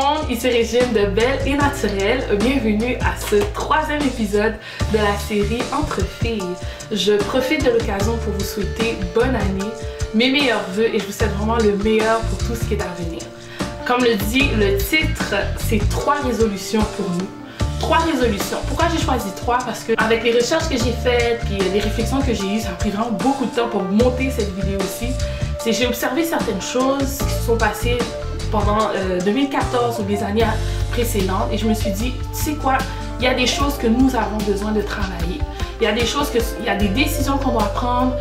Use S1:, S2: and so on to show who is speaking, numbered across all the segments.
S1: monde, ici Régine de Belle et Naturelle. Bienvenue à ce 3e épisode de la série Entre filles. Je profite de l'occasion pour vous souhaiter bonne année, mes meilleurs vœux et je vous souhaite vraiment le meilleur pour tout ce qui est à venir. Comme le dit le titre, c'est 3 résolutions pour nous. 3 résolutions. Pourquoi j'ai choisi 3? Parce que avec les recherches que j'ai faites et les réflexions que j'ai eues, ça a pris vraiment beaucoup de temps pour monter cette vidéo aussi. J'ai observé certaines choses qui se sont passées pendant 2014 ou les années précédentes et je me suis dit, tu sais quoi, il y a des choses que nous avons besoin de travailler. Il y a des choses il y a des décisions qu'on doit prendre,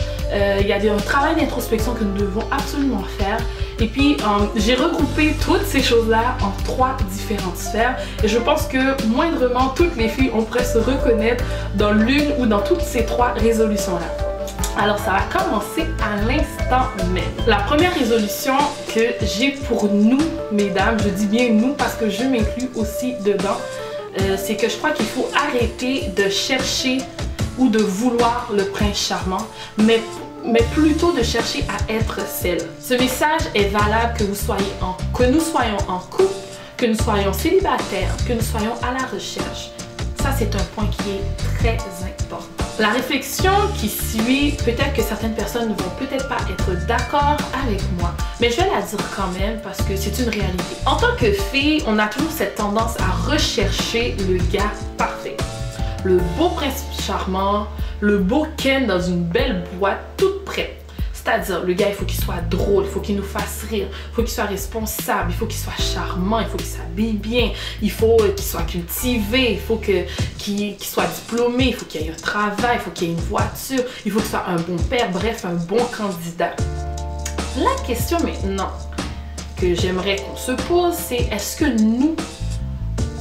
S1: il y a un travail d'introspection que nous devons absolument faire. Et puis, j'ai regroupé toutes ces choses-là en 3 différentes sphères. Et je pense que moindrement, toutes les filles, on pourrait se reconnaître dans l'une ou dans toutes ces 3 résolutions-là. Alors, ça va commencer à l'instant même. La première résolution que j'ai pour nous, mesdames, je dis bien nous parce que je m'inclus aussi dedans, c'est que je crois qu'il faut arrêter de chercher ou de vouloir le prince charmant, mais plutôt de chercher à être celle. Ce message est valable que nous soyons en couple, que nous soyons célibataires, que nous soyons à la recherche. Ça, c'est un point qui est très important. La réflexion qui suit, peut-être que certaines personnes ne vont peut-être pas être d'accord avec moi, mais je vais la dire quand même parce que c'est une réalité. En tant que fille, on a toujours cette tendance à rechercher le gars parfait. Le beau prince charmant, le beau Ken dans une belle boîte toute prête. C'est-à-dire, le gars, il faut qu'il soit drôle, il faut qu'il nous fasse rire, il faut qu'il soit responsable, il faut qu'il soit charmant, il faut qu'il s'habille bien, il faut qu'il soit cultivé, il faut qu'il soit diplômé, il faut qu'il ait un travail, il faut qu'il ait une voiture, il faut qu'il soit un bon père, bref, un bon candidat. La question maintenant que j'aimerais qu'on se pose, c'est est-ce que nous,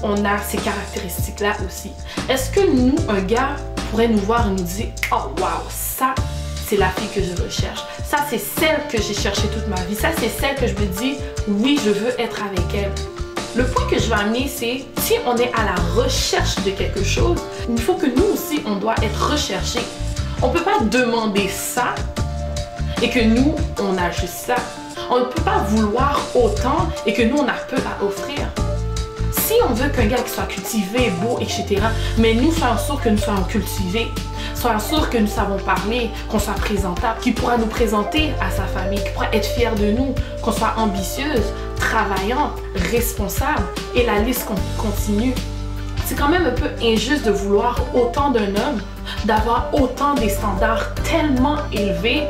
S1: on a ces caractéristiques-là aussi? Est-ce que nous, un gars, pourrait nous voir et nous dire « Oh wow, ça, c'est la fille que je recherche. Ça, c'est celle que j'ai cherchée toute ma vie. Ça, c'est celle que je me dis « Oui, je veux être avec elle. » Le point que je veux amener, c'est si on est à la recherche de quelque chose, il faut que nous aussi, on doit être recherché. On ne peut pas demander ça et que nous, on a juste ça. On ne peut pas vouloir autant et que nous, on a peu à offrir. Si on veut qu'un gars qui soit cultivé, beau, etc., mais nous soyons sûrs que nous soyons cultivés, soyons sûrs que nous savons parler, qu'on soit présentable, qu'il pourra nous présenter à sa famille, qu'il pourra être fier de nous, qu'on soit ambitieuse, travaillante, responsable, et la liste continue. C'est quand même un peu injuste de vouloir autant d'un homme, d'avoir autant des standards tellement élevés,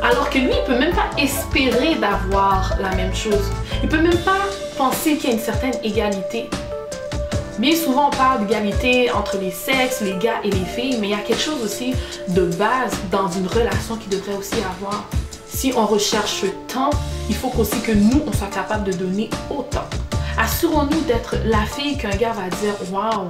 S1: alors que lui, il peut même pas espérer d'avoir la même chose. Il peut même pas penser qu'il y a une certaine égalité. Bien souvent, on parle d'égalité entre les sexes, les gars et les filles, mais il y a quelque chose aussi de base dans une relation qui devrait aussi avoir. Si on recherche tant, il faut aussi que nous, on soit capable de donner autant. Assurons-nous d'être la fille qu'un gars va dire « Wow,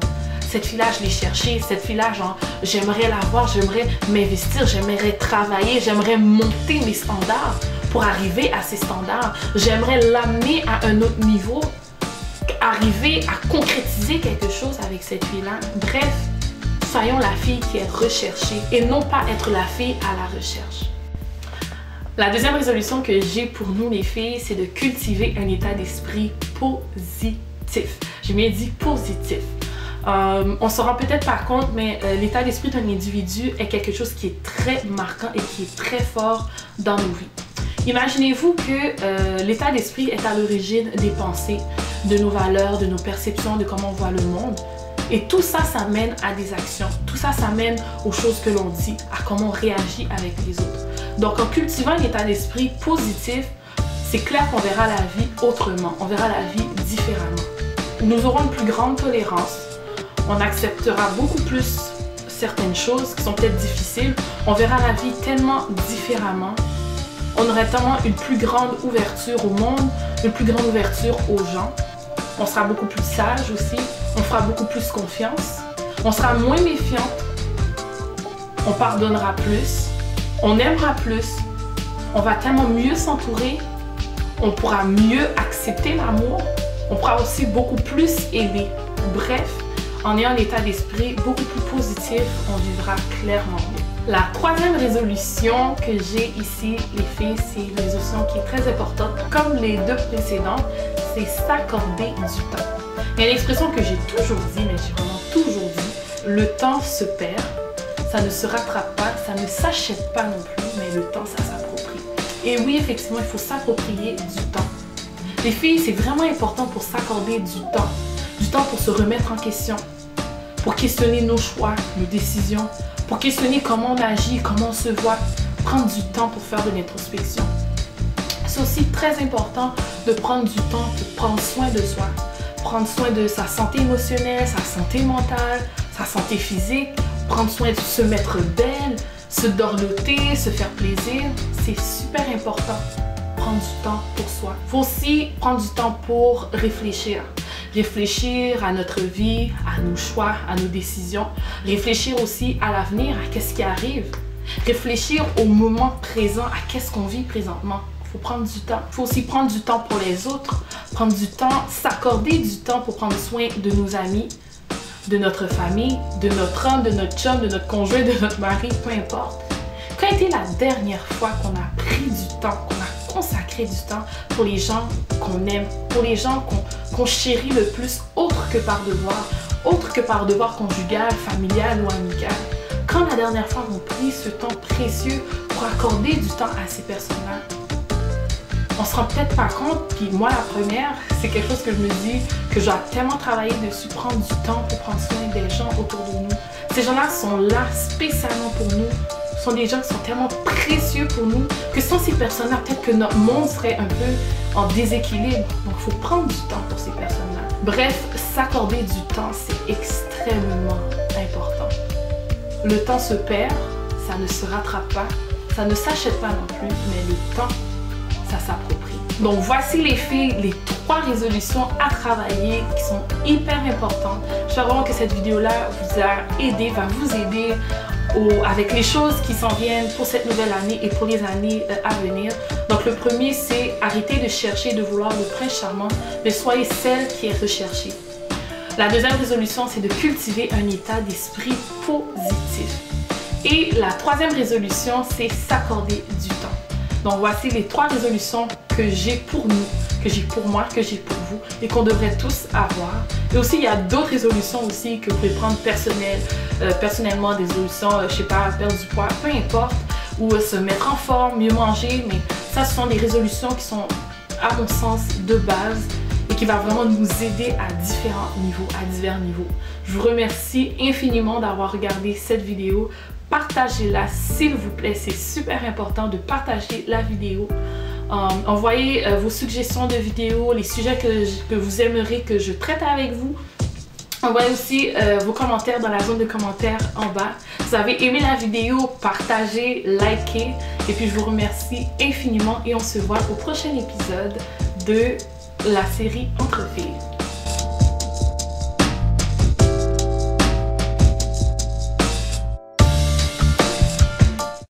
S1: cette fille-là, je l'ai cherchée, cette fille-là, genre, j'aimerais l'avoir, j'aimerais m'investir, j'aimerais travailler, j'aimerais monter mes standards pour arriver à ces standards. J'aimerais l'amener à un autre niveau, arriver à concrétiser quelque chose avec cette fille-là. » Bref, soyons la fille qui est recherchée et non pas être la fille à la recherche. La deuxième résolution que j'ai pour nous les filles, c'est de cultiver un état d'esprit positif. J'ai bien dit positif. On se rend peut-être pas compte, mais l'état d'esprit d'un individu est quelque chose qui est très marquant et qui est très fort dans nos vies. Imaginez-vous que l'état d'esprit est à l'origine des pensées, de nos valeurs, de nos perceptions, de comment on voit le monde. Et tout ça, ça mène à des actions. Tout ça, ça mène aux choses que l'on dit, à comment on réagit avec les autres. Donc, en cultivant un état d'esprit positif, c'est clair qu'on verra la vie autrement. On verra la vie différemment. Nous aurons une plus grande tolérance. On acceptera beaucoup plus certaines choses qui sont peut-être difficiles. On verra la vie tellement différemment. On aura tellement une plus grande ouverture au monde, une plus grande ouverture aux gens. On sera beaucoup plus sage aussi. On fera beaucoup plus confiance. On sera moins méfiante. On pardonnera plus. On aimera plus. On va tellement mieux s'entourer. On pourra mieux accepter l'amour. On pourra aussi beaucoup plus aider. Bref, en ayant un état d'esprit beaucoup plus positif, on vivra clairement mieux. La troisième résolution que j'ai ici, les filles, c'est une résolution qui est très importante. Comme les 2 précédentes, c'est s'accorder du temps. Il y a une expression que j'ai toujours dit, mais j'ai vraiment toujours dit, le temps se perd, ça ne se rattrape pas, ça ne s'achète pas non plus, mais le temps, ça s'approprie. Et oui, effectivement, il faut s'approprier du temps. Les filles, c'est vraiment important pour s'accorder du temps pour se remettre en question, pour questionner nos choix, nos décisions, pour questionner comment on agit, comment on se voit, prendre du temps pour faire de l'introspection. C'est aussi très important de prendre du temps pour prendre soin de soi, prendre soin de sa santé émotionnelle, sa santé mentale, sa santé physique, prendre soin de se mettre belle, se dorloter, se faire plaisir. C'est super important. Prendre du temps pour soi. Il faut aussi prendre du temps pour réfléchir. Réfléchir à notre vie, à nos choix, à nos décisions. Réfléchir aussi à l'avenir, à qu'est-ce qui arrive. Réfléchir au moment présent, à qu'est-ce qu'on vit présentement. Il faut prendre du temps. Il faut aussi prendre du temps pour les autres. Prendre du temps, s'accorder du temps pour prendre soin de nos amis, de notre famille, de notre homme, de notre chum, de notre conjoint, de notre mari, peu importe. Quand a été la dernière fois qu'on a pris du temps, qu'on a consacré du temps pour les gens qu'on aime, pour les gens qu'on chérit le plus, autre que par devoir conjugal, familial ou amical? Quand la dernière fois on a pris ce temps précieux pour accorder du temps à ces personnes-là? On se rend peut-être pas compte, puis moi la première, c'est quelque chose que je me dis que je dois tellement travailler dessus, prendre du temps pour prendre soin des gens autour de nous. Ces gens-là sont là spécialement pour nous. Ce sont des gens qui sont tellement précieux pour nous que sans ces personnes-là, peut-être que notre monde serait un peu en déséquilibre. Donc il faut prendre du temps pour ces personnes-là. Bref, s'accorder du temps, c'est extrêmement important. Le temps se perd, ça ne se rattrape pas, ça ne s'achète pas non plus, mais le temps, ça s'approprie. Donc voici les filles, les 3 résolutions à travailler qui sont hyper importantes. J'espère vraiment que cette vidéo-là vous a aidé, va vous aider avec les choses qui s'en viennent pour cette nouvelle année et pour les années à venir. Donc le premier, c'est arrêter de chercher, de vouloir le prince charmant, mais soyez celle qui est recherchée. La deuxième résolution, c'est de cultiver un état d'esprit positif. Et la troisième résolution, c'est s'accorder du temps. Donc voici les 3 résolutions que j'ai pour nous, que j'ai pour moi, que j'ai pour vous et qu'on devrait tous avoir. Et aussi, il y a d'autres résolutions aussi que vous pouvez prendre personnellement, des résolutions, je sais pas, perdre du poids, peu importe, ou se mettre en forme, mieux manger, mais ça, ce sont des résolutions qui sont, à mon sens, de base et qui va vraiment nous aider à divers niveaux. Je vous remercie infiniment d'avoir regardé cette vidéo. Partagez-la s'il vous plaît, c'est super important de partager la vidéo. Envoyez vos suggestions de vidéos, les sujets que vous aimeriez que je traite avec vous. Envoyez aussi vos commentaires dans la zone de commentaires en bas. Si vous avez aimé la vidéo, partagez, likez. Et puis je vous remercie infiniment et on se voit au prochain épisode de la série Entre filles.